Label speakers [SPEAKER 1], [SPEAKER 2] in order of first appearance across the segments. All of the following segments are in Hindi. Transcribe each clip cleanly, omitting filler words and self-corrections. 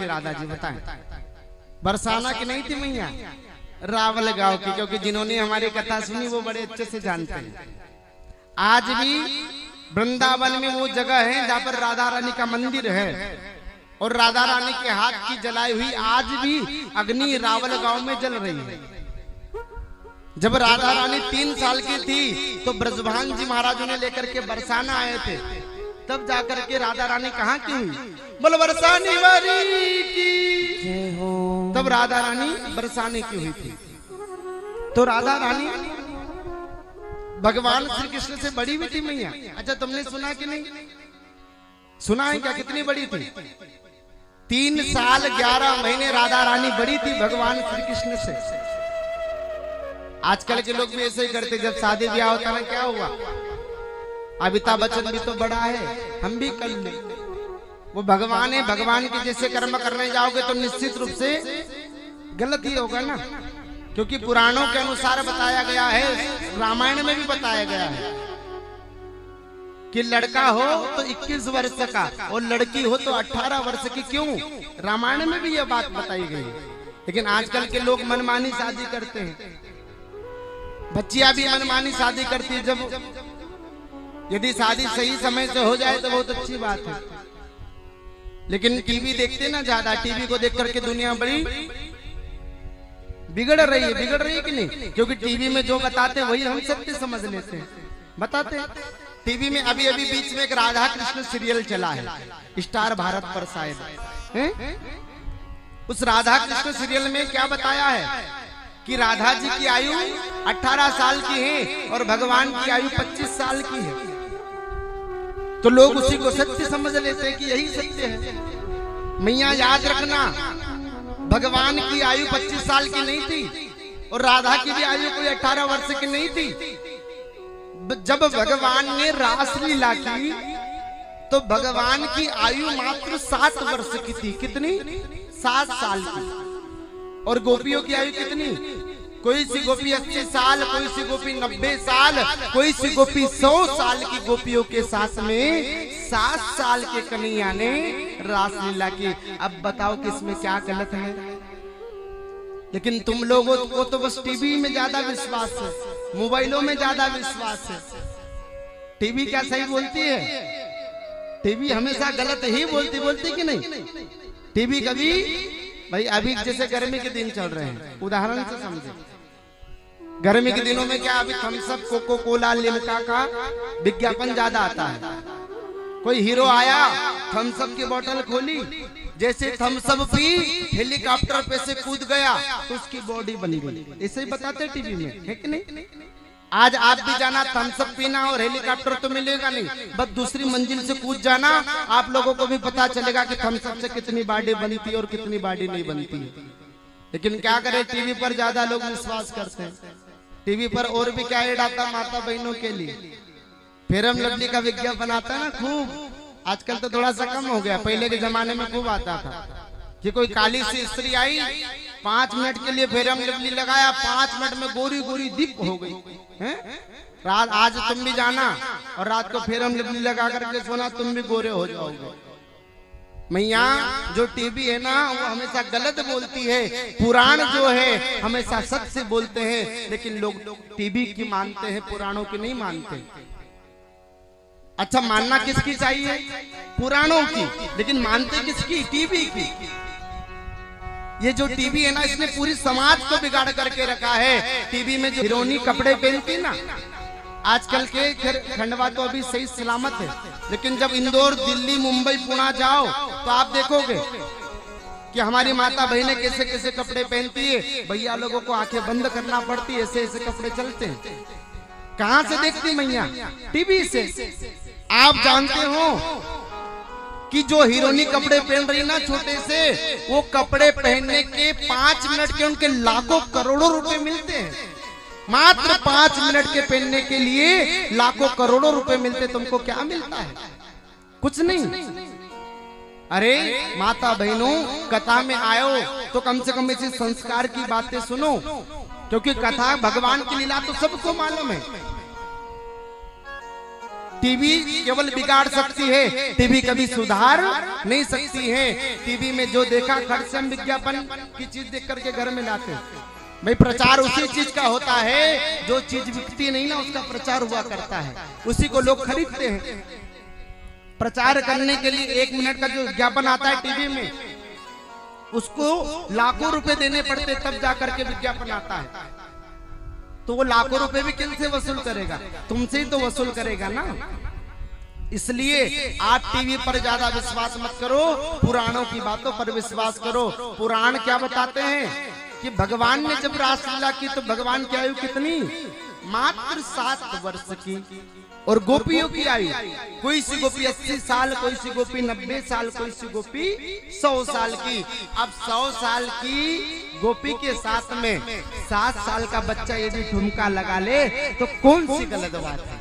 [SPEAKER 1] थी राधा जी बताएं? बरसाना की नहीं थी मैया, रावल गांव की, क्योंकि जिन्होंने हमारी कथा सुनी वो बड़े अच्छे से जानते हैं। आज भी वृंदावन में वो जगह है जहाँ पर राधा रानी का मंदिर है और राधा रानी के हाथ की जलाई हुई आज भी अग्नि रावल गांव में जल रही है। जब राधा रानी 3 साल की थी तो ब्रजभान जी महाराजों ने लेकर के बरसाना आए थे, तब जाकर के राधा रानी कहाँ की हुई, बोलो बरसाने वाली की, तब राधा रानी बरसाने की हुई थी। तो राधा रानी भगवान श्री कृष्ण से बड़ी भी थी मैया। अच्छा तुमने सुना कि नहीं सुना है क्या, कितनी बड़ी थी? 3 साल 11 महीने राधा रानी बड़ी थी भगवान श्री कृष्ण से। आजकल के लोग भी ऐसे ही करते, जब शादी ब्याह होता है क्या हुआ, अमिताभ बच्चन भी तो बड़ा है, हम भी कर ले। वो भगवान है, भगवान के जैसे कर्म करने जाओगे तो निश्चित रूप से गलत ही होगा ना, क्योंकि पुराणों के अनुसार बताया गया है, रामायण में भी बताया गया है कि लड़का हो तो 21 वर्ष का और लड़की हो तो 18 वर्ष की। क्यों? रामायण में भी यह बात बताई गई है। लेकिन आजकल के लोग मनमानी शादी करते हैं, बच्चियां भी मनमानी शादी करती है। जब यदि शादी सही समय से हो जाए तो बहुत अच्छी बात है, लेकिन टीवी देखते ना ज्यादा, टीवी को देख करके दुनिया बड़ी बिगड़ रही है कि नहीं? क्योंकि टीवी में जो बताते वही हम सत्य समझ लेते हैं, बताते हैं। टीवी में अभी बीच में एक राधा कृष्ण सीरियल चला है, स्टार भारत पर शायद। उस राधा कृष्ण सीरियल में क्या बताया है कि राधा जी की आयु 18 साल की है और भगवान की आयु 25 साल की है। तो लोग उसी को सत्य समझ लेते हैं कि यही सत्य है। मैया याद रखना, भगवान की आयु 25 साल की नहीं थी और राधा की भी आयु कोई 18 वर्ष की नहीं थी। जब भगवान ने रास लीला की तो भगवान की आयु मात्र 7 वर्ष की थी। कितनी? 7 साल की। और गोपियों की आयु कितनी? कोई सी गोपी 80 साल, कोई सी गोपी 90 साल, कोई सी गोपी 100 साल की गोपियों के साथ में 7 साल के कन्हैया ने रास लीला की। अब बताओ कि इसमें क्या गलत है? लेकिन तुम लोगों को तो बस टीवी में ज्यादा विश्वास है, मोबाइलों में ज्यादा विश्वास है। टीवी क्या सही बोलती है? टीवी हमेशा गलत ही बोलती कि नहीं? टीवी कभी, भाई अभी जैसे गर्मी के दिन चल रहे हैं, उदाहरण से समझे, गर्मी के दिनों में क्या अभी Thums Up, Coca Cola, Limca का विज्ञापन ज्यादा आता है। कोई हीरो आया, थम्स अप की बोतल खोली, जैसे थम्स अप पी हेलीकॉप्टर पे से कूद गया तो उसकी बॉडी बन गई। ऐसे ही बताते टीवी में, है कि नहीं? आज आप भी जाना, थम्स अप पीना और हेलीकॉप्टर तो मिलेगा नहीं, बस दूसरी मंजिल से कूद जाना, आप लोगों को भी पता चलेगा कि थम्स अप से कितनी बॉडी बनती है और कितनी बॉडी नहीं बनती है। लेकिन क्या करें, टीवी पर ज्यादा लोग विश्वास करते हैं। टीवी पर और भी क्या ऐड आता माता बहनों के लिए, फेरम लवली का विज्ञापन आता है ना खूब। आजकल तो थोड़ा सा कम हो गया, पहले के जमाने में खूब आता था कि कोई काली सी स्त्री आई, 5 मिनट के लिए फेरम लवली लगाया, 5 मिनट में गोरी गोरी दिख हो गई है। रात आज तुम भी जाना और रात को फेरम लवली लगा करके सोना, तुम भी गोरे हो जाओगे। मैया जो टीवी है ना वो हमेशा गलत बोलती है, पुराण जो है हमेशा सत्य बोलते हैं, लेकिन लोग टीवी की मानते हैं, पुराणों की नहीं मानते। अच्छा मानना किसकी चाहिए? पुराणों की, लेकिन मानते किसकी? टीवी की। ये जो टीवी है ना, इसने पूरी समाज को बिगाड़ करके रखा है। टीवी में जो हीरोइनी कपड़े पहनती ना, आजकल के खंडवा तो अभी सही सलामत है, लेकिन जब इंदौर, दिल्ली, मुंबई, पुणे जाओ तो आप देखोगे कि हमारी माता बहनें कैसे कैसे कपड़े पहनती है। भैया लोगों को आंखें बंद करना पड़ती है, ऐसे ऐसे कपड़े चलते हैं। कहां से देखती मैया? टीवी से। आप जानते हो कि जो हीरोइनी कपड़े पहन रही ना छोटे से, वो कपड़े पहनने के 5 मिनट के उनके लाखों करोड़ों रुपए मिलते हैं। मात्र 5 मिनट के पहनने के लिए लाखों करोड़ों रुपए मिलते। तुमको क्या मिलता है? कुछ नहीं। अरे माता बहनों, कथा में आयो तो कम से कम इसी संस्कार की बातें सुनो, क्योंकि कथा भगवान की लीला तो सबको मालूम है। टीवी केवल बिगाड़ सकती है, टीवी कभी सुधार नहीं सकती है। टीवी में जो देखा खट से हम विज्ञापन की चीज देख करके घर में लाते हैं। भाई प्रचार उसी चीज का होता है, जो चीज बिकती नहीं ना उसका प्रचार हुआ करता है, उसी को लोग खरीदते हैं। प्रचार करने के लिए 1 मिनट का जो विज्ञापन आता है टीवी में, उसको लाखों रुपए देने पड़ते तब जाकर के विज्ञापन आता है। तो वो लाखों रुपए भी किन से वसूल करेगा? तुमसे ही तो वसूल करेगा ना। इसलिए आप टीवी पर ज्यादा विश्वास मत करो, पुराणों की बातों पर विश्वास करो। पुराण क्या बताते हैं कि भगवान ने जब रासलीला की तो भगवान की आयु कितनी? मात्र 7 वर्ष की। और गोपियों की आयु, कोई सी गोपी 80 साल, कोई सी गोपी 90 साल, कोई सी गोपी 100 साल की। अब 100 साल की गोपी के साथ में 7 साल का बच्चा यदि ठुमका लगा ले तो कौन सी गलत बात है?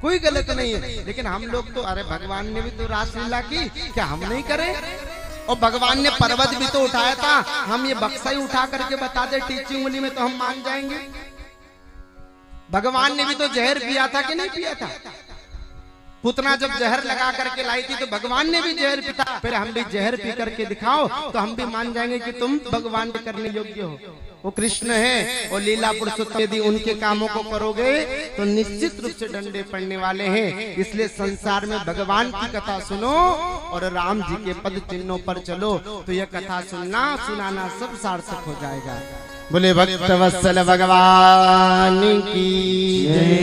[SPEAKER 1] कोई गलत नहीं है। लेकिन हम लोग तो, अरे भगवान ने भी तो रासलीला की, क्या हम नहीं करें? और भगवान ने पर्वत भी तो उठाया था, हम ये बक्सा ही उठा करके बता दे टीचिंग उंगली में तो हम मान जाएंगे। भगवान ने भी तो जहर पिया था कि नहीं पिया था? पुतना जब जहर लगा करके लाई थी तो भगवान ने भी जहर पीता। फिर हम भी जहर पी करके दिखाओ तो हम भी मान जाएंगे कि तुम भगवान के करने योग्य हो। वो कृष्ण है और लीला पुरुषोत्तम, यदि उनके कामों को करोगे तो निश्चित रूप से डंडे पड़ने वाले हैं। इसलिए संसार में भगवान की कथा सुनो और राम जी के पद चिन्हों पर चलो, तो यह कथा सुनना सुनाना सब सार्थक हो जाएगा। बोले भक्त वत्सल भगवान की जय।